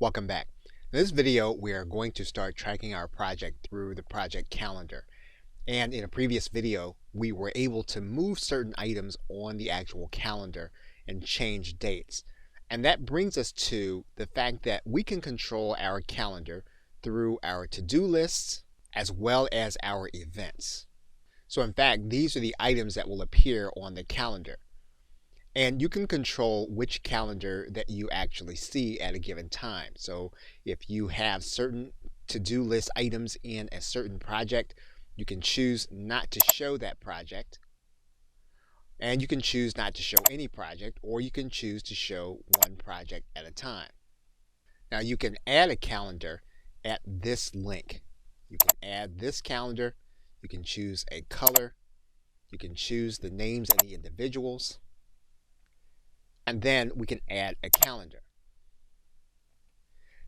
Welcome back. In this video, we are going to start tracking our project through the project calendar. And in a previous video, we were able to move certain items on the actual calendar and change dates. And that brings us to the fact that we can control our calendar through our to-do lists as well as our events. So in fact, these are the items that will appear on the calendar. And you can control which calendar that you actually see at a given time. So if you have certain to-do list items in a certain project, you can choose not to show that project. And you can choose not to show any project, or you can choose to show one project at a time. Now you can add a calendar at this link. You can add this calendar. You can choose a color. You can choose the names of the individuals. And then we can add a calendar.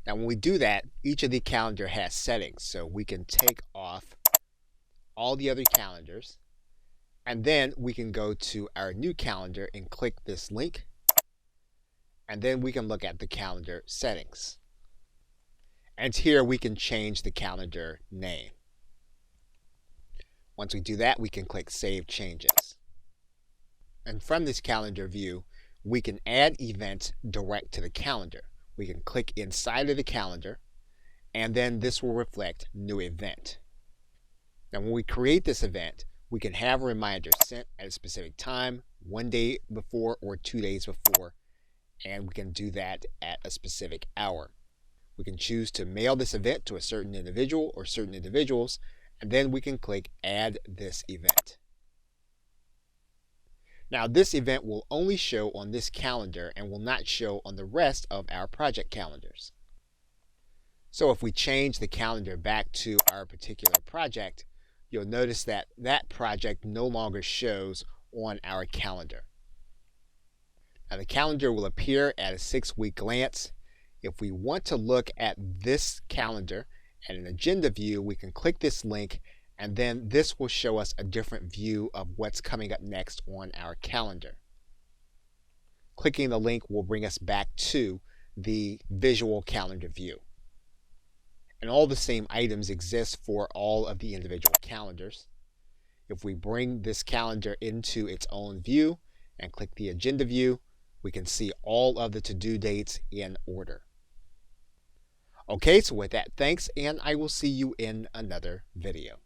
Now when we do that, each of the calendar has settings. So we can take off all the other calendars, and then we can go to our new calendar and click this link, and then we can look at the calendar settings. And here we can change the calendar name. Once we do that, we can click Save Changes. And from this calendar view, we can add events direct to the calendar. We can click inside of the calendar, and then this will reflect New Event. Now when we create this event, we can have a reminder sent at a specific time, 1 day before or 2 days before, and we can do that at a specific hour. We can choose to mail this event to a certain individual or certain individuals, and then we can click Add this event. Now this event will only show on this calendar and will not show on the rest of our project calendars. So if we change the calendar back to our particular project, you'll notice that that project no longer shows on our calendar. Now the calendar will appear at a 6-week glance. If we want to look at this calendar at an agenda view, we can click this link, and then this will show us a different view of what's coming up next on our calendar. Clicking the link will bring us back to the visual calendar view. And all the same items exist for all of the individual calendars. If we bring this calendar into its own view and click the agenda view, we can see all of the to-do dates in order. Okay, so with that, thanks, and I will see you in another video.